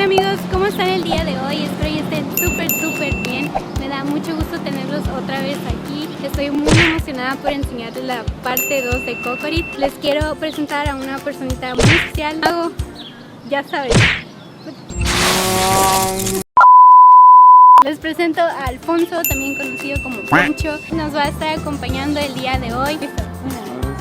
Hola amigos, ¿cómo están el día de hoy? Espero que estén súper bien. Me da mucho gusto tenerlos otra vez aquí. Estoy muy emocionada por enseñarles la parte 2 de Cocorit. Les quiero presentar a una personita muy especial. Mago, ya saben. Les presento a Alfonso, también conocido como Poncho. Nos va a estar acompañando el día de hoy. 1,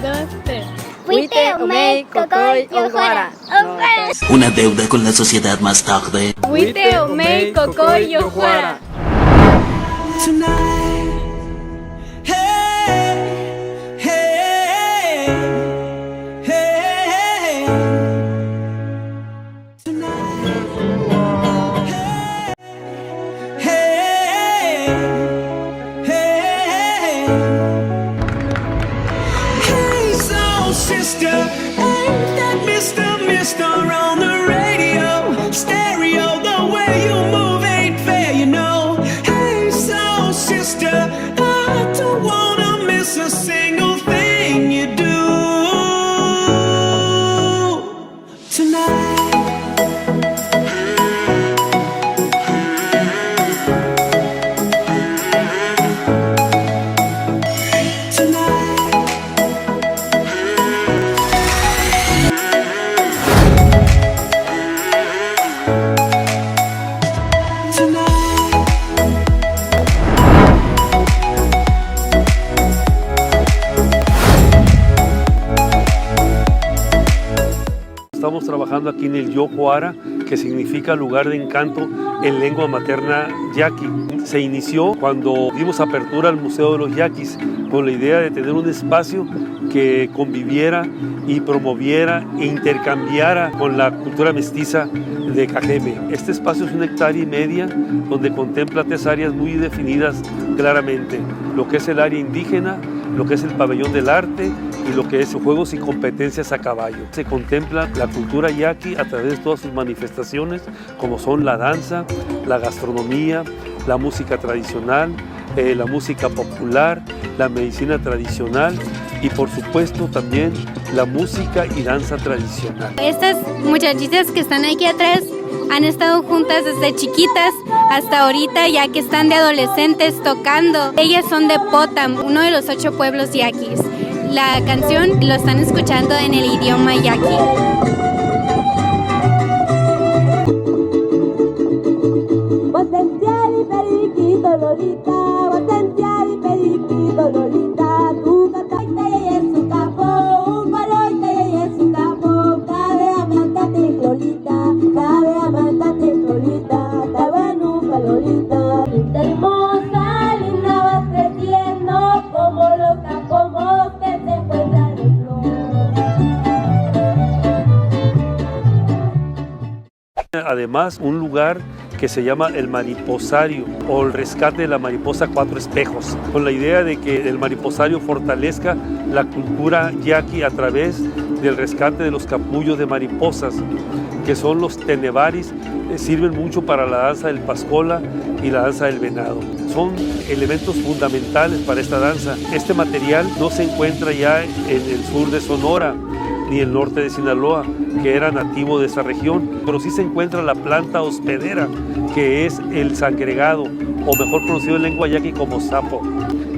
2, 3. Wite, Omei, Kokoy, Yohuara. Una deuda con la sociedad más tarde. Wite, Omei, Kokoy, Yohuara. Sister, ain't that Mr. on the radio? Stereo, the way you move ain't fair, you know. Hey, soul sister, I don't wanna miss a single thing you do tonight. Estamos trabajando aquí en el Yohuara, que significa lugar de encanto en lengua materna yaqui. Se inició cuando dimos apertura al Museo de los Yaquis con la idea de tener un espacio que conviviera y promoviera e intercambiara con la cultura mestiza de Cajeme. Este espacio es 1,5 hectáreas donde contempla 3 áreas muy definidas claramente: lo que es el área indígena, lo que es el pabellón del arte y lo que es juegos y competencias a caballo. Se contempla la cultura yaqui a través de todas sus manifestaciones, como son la danza, la gastronomía, la música tradicional, la música popular, la medicina tradicional y por supuesto también la música y danza tradicional. Estas muchachitas que están aquí atrás han estado juntas desde chiquitas hasta ahorita, ya que están de adolescentes tocando. Ellas son de Potam, uno de los 8 pueblos yaquis. La canción lo están escuchando en el idioma yaqui. Además, un lugar que se llama el mariposario o el rescate de la mariposa 4 espejos, con la idea de que el mariposario fortalezca la cultura yaqui a través del rescate de los capullos de mariposas, que son los tenebaris, sirven mucho para la danza del pascola y la danza del venado. Son elementos fundamentales para esta danza. Este material no se encuentra ya en el sur de Sonora ni el norte de Sinaloa, que era nativo de esa región, pero sí se encuentra la planta hospedera, que es el sangregado, o mejor conocido en lengua yaqui como sapo.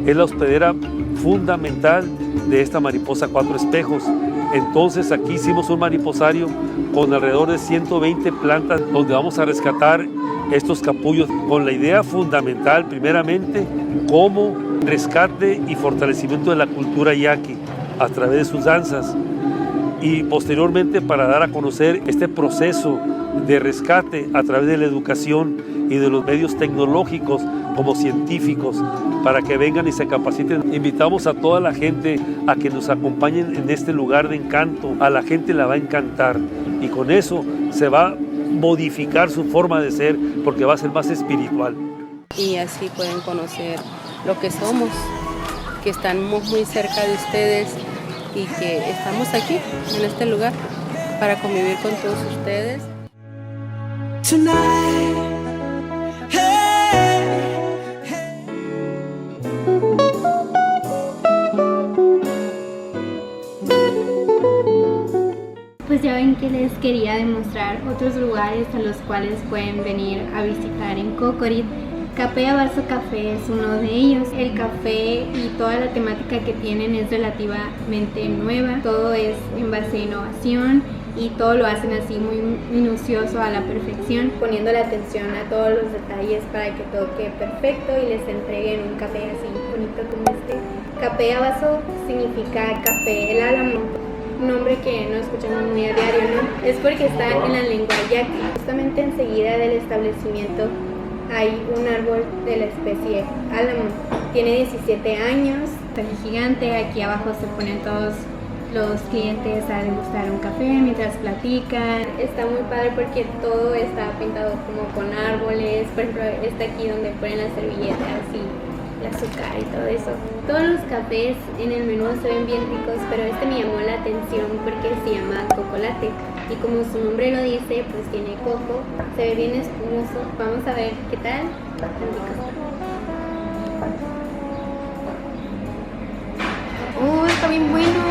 Es la hospedera fundamental de esta mariposa 4 espejos. Entonces aquí hicimos un mariposario con alrededor de 120 plantas donde vamos a rescatar estos capullos con la idea fundamental, primeramente, como rescate y fortalecimiento de la cultura yaqui a través de sus danzas, y posteriormente para dar a conocer este proceso de rescate a través de la educación y de los medios tecnológicos como científicos, para que vengan y se capaciten. Invitamos a toda la gente a que nos acompañen en este lugar de encanto. A la gente la va a encantar y con eso se va a modificar su forma de ser, porque va a ser más espiritual. Y así pueden conocer lo que somos, que estamos muy cerca de ustedes y que estamos aquí, en este lugar, para convivir con todos ustedes. Tonight, hey, hey. Pues ya ven que les quería demostrar otros lugares a los cuales pueden venir a visitar en Cocorit. Capella Vaso Café es uno de ellos. El café y toda la temática que tienen es relativamente nueva. Todo es en base a innovación y todo lo hacen así muy minucioso a la perfección, poniendo la atención a todos los detalles para que todo quede perfecto y les entreguen un café así bonito como este. Capella Vaso significa café el álamo, un nombre que no escuchamos muy a diario, ¿no? Es porque está en la lengua yaqui. Justamente enseguida del establecimiento hay un árbol de la especie álamo. Tiene 17 años, está gigante. Aquí abajo se ponen todos los clientes a degustar un café mientras platican. Está muy padre porque todo está pintado como con árboles. Por ejemplo, está aquí donde ponen las servilletas y el azúcar y todo eso. Todos los cafés en el menú se ven bien ricos, pero este me llamó la atención porque se llama Cocolate. Y como su nombre lo dice, pues tiene coco, se ve bien espumoso. Vamos a ver qué tal. Tan rico está. Está bien bueno.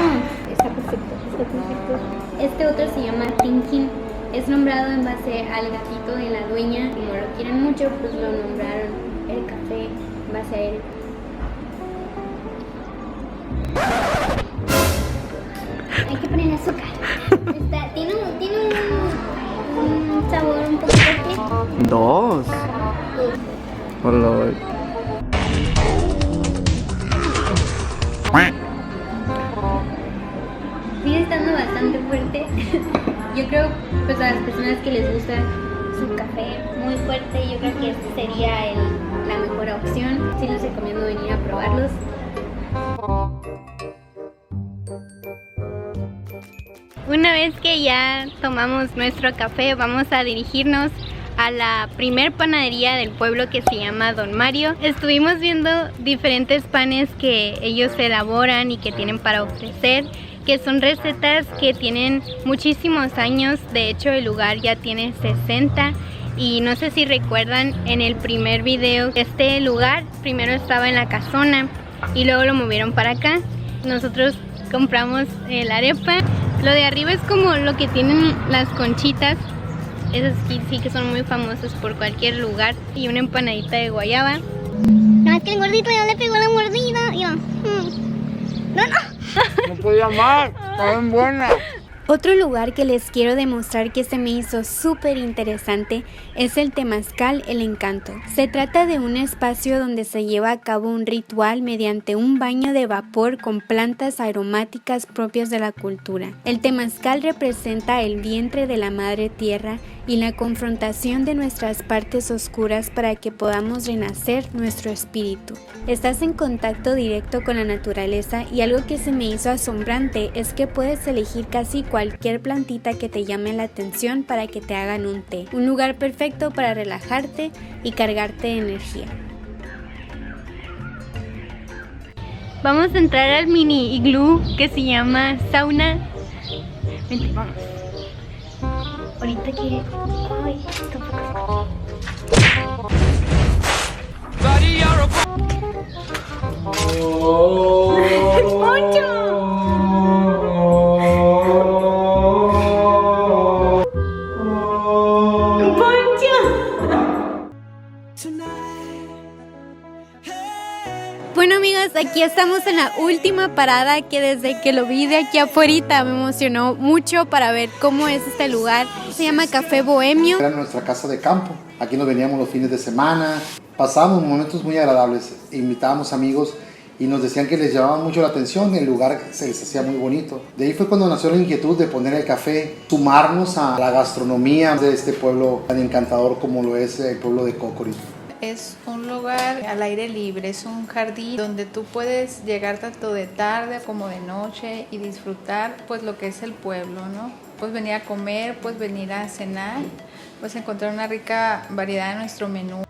Está perfecto, está perfecto. Este otro se llama Tinkin. Es nombrado en base al gatito de la dueña. Como lo quieren mucho, pues lo nombraron el café en base a él. Hay que poner azúcar. Tiene un sabor un poco fuerte. Dos. Hola. Sigue estando bastante fuerte. Yo creo, pues a las personas que les gusta su café muy fuerte, yo creo que este sería la mejor opción. Sí les recomiendo venir a probarlos. Una vez que ya tomamos nuestro café, vamos a dirigirnos a la primer panadería del pueblo que se llama Don Mario. Estuvimos viendo diferentes panes que ellos elaboran y que tienen para ofrecer, que son recetas que tienen muchísimos años. De hecho, el lugar ya tiene 60 y no sé si recuerdan, en el primer video este lugar primero estaba en la casona y luego lo movieron para acá. Nosotros compramos la arepa. Lo de arriba es como lo que tienen las conchitas. Esas sí que son muy famosas por cualquier lugar. Y una empanadita de guayaba. No, es que el gordito ya le pegó la mordida. Y yo, no. No podía más, está bien buena. Otro lugar que les quiero demostrar que se me hizo súper interesante es el Temazcal El Encanto. Se trata de un espacio donde se lleva a cabo un ritual mediante un baño de vapor con plantas aromáticas propias de la cultura. El Temazcal representa el vientre de la Madre Tierra y la confrontación de nuestras partes oscuras para que podamos renacer nuestro espíritu. Estás en contacto directo con la naturaleza y algo que se me hizo asombrante es que puedes elegir casi cualquier plantita que te llame la atención para que te hagan un té. Un lugar perfecto para relajarte y cargarte de energía. Vamos a entrar al mini iglú que se llama sauna. Vente, vamos. Ahorita que... Ay, tampoco. Bueno amigos, aquí estamos en la última parada que desde que lo vi de aquí afuera me emocionó mucho para ver cómo es este lugar. Se llama Café Bohemio. Era nuestra casa de campo. Aquí nos veníamos los fines de semana. Pasábamos momentos muy agradables. Invitábamos amigos y nos decían que les llamaba mucho la atención. El lugar se les hacía muy bonito. De ahí fue cuando nació la inquietud de poner el café, sumarnos a la gastronomía de este pueblo tan encantador como lo es el pueblo de Cocorit. Es un lugar al aire libre, es un jardín donde tú puedes llegar tanto de tarde como de noche y disfrutar pues lo que es el pueblo, ¿no? Puedes venir a comer, puedes venir a cenar, puedes encontrar una rica variedad en nuestro menú.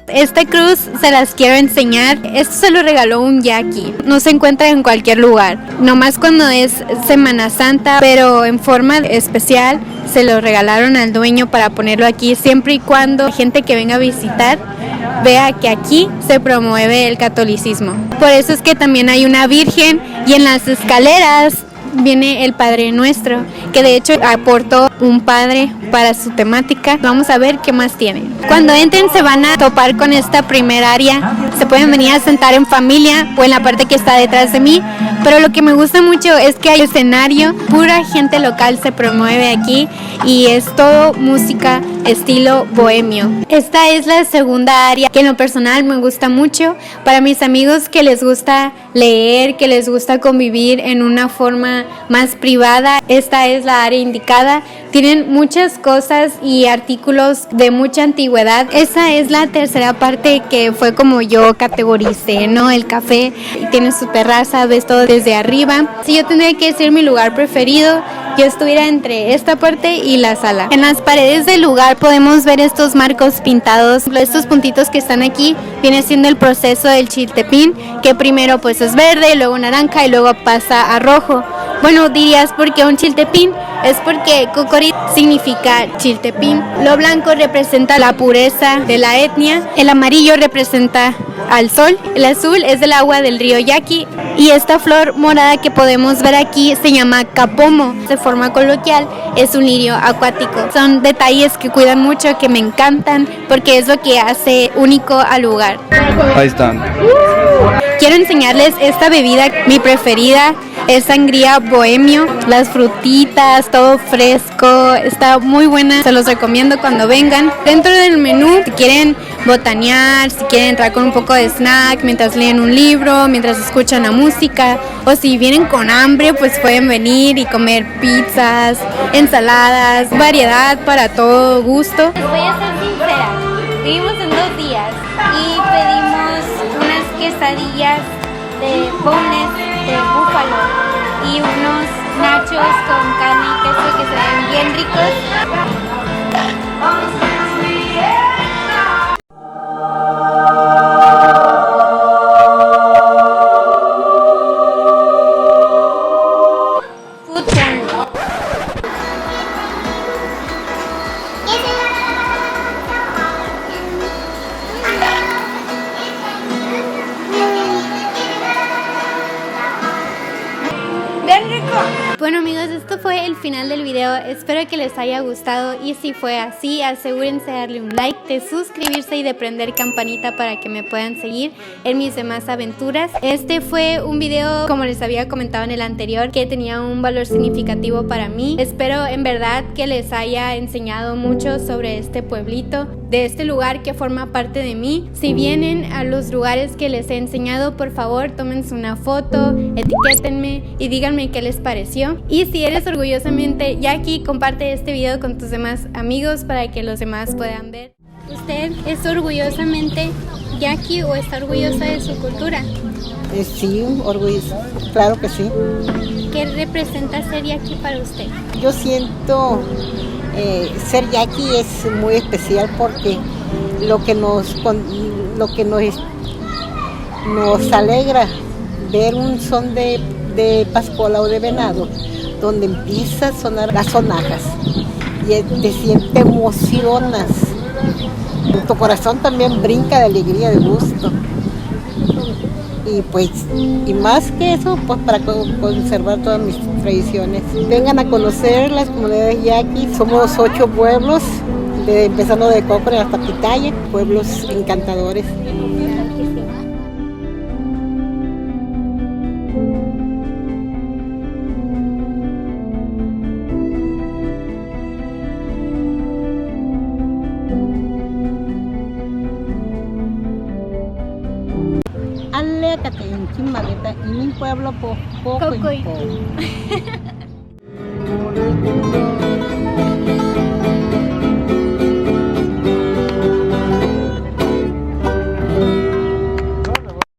Esta cruz se las quiero enseñar. Esto se lo regaló un yaqui. No se encuentra en cualquier lugar. Nomás cuando es Semana Santa, pero en forma especial se lo regalaron al dueño para ponerlo aquí siempre y cuando la gente que venga a visitar vea que aquí se promueve el catolicismo. Por eso es que también hay una virgen y en las escaleras viene el Padre Nuestro, que de hecho aportó un padre para su temática. Vamos a ver qué más tiene. Cuando entren se van a topar con esta primera área. Se pueden venir a sentar en familia o en la parte que está detrás de mí. Pero lo que me gusta mucho es que hay escenario, pura gente local se promueve aquí y es todo música estilo bohemio. Esta es la segunda área que en lo personal me gusta mucho. Para mis amigos que les gusta leer, que les gusta convivir en una forma más privada, esta es la área indicada. Tienen muchas cosas y artículos de mucha antigüedad. Esa es la tercera parte que fue como yo categoricé, ¿no? El café tiene su terraza, ves todo desde arriba. Si yo tendría que decir mi lugar preferido, yo estuviera entre esta parte y la sala. En las paredes del lugar podemos ver estos marcos pintados. Estos puntitos que están aquí viene siendo el proceso del chiltepín, que primero pues es verde, luego naranja y luego pasa a rojo. Bueno, dirías, ¿por qué un chiltepín? Es porque Cocorit significa chiltepín. Lo blanco representa la pureza de la etnia, el amarillo representa al sol, el azul es del agua del río Yaqui y esta flor morada que podemos ver aquí se llama capomo. De forma coloquial es un lirio acuático. Son detalles que cuidan mucho, que me encantan porque es lo que hace único al lugar. Ahí están. Quiero enseñarles esta bebida, mi preferida. Es sangría bohemio, las frutitas, todo fresco, está muy buena, se los recomiendo cuando vengan. Dentro del menú, si quieren botanear, si quieren entrar con un poco de snack mientras leen un libro, mientras escuchan la música, o si vienen con hambre, pues pueden venir y comer pizzas, ensaladas, variedad para todo gusto. Les voy a ser sincera, vivimos en 2 días y pedimos unas quesadillas de boneless de búfalo y unos nachos con carne y queso que se ven bien ricos. Food porn. Bueno amigos, esto fue el final del video, espero que les haya gustado y si fue así, asegúrense de darle un like, de suscribirse y de prender campanita para que me puedan seguir en mis demás aventuras. Este fue un video, como les había comentado en el anterior, que tenía un valor significativo para mí. Espero en verdad que les haya enseñado mucho sobre este pueblito, de este lugar que forma parte de mí. Si vienen a los lugares que les he enseñado, por favor tómense una foto, etiquétenme y díganme qué les pareció. Y si eres orgullosamente Yaqui, comparte este video con tus demás amigos para que los demás puedan ver. ¿Usted es orgullosamente Yaqui o está orgullosa de su cultura? Sí, orgulloso, claro que sí. ¿Qué representa ser Yaqui para usted? Yo siento ser Yaqui es muy especial porque lo que nos alegra ver un son de pascuala o de venado, donde empieza a sonar las sonajas y te emocionas. Tu corazón también brinca de alegría, de gusto. Y pues, y más que eso, pues para conservar todas mis tradiciones. Vengan a conocer las comunidades Yaqui. Somos 8 pueblos, empezando de Cocore hasta Pitaya, pueblos encantadores. Y mi pueblo poco y poco.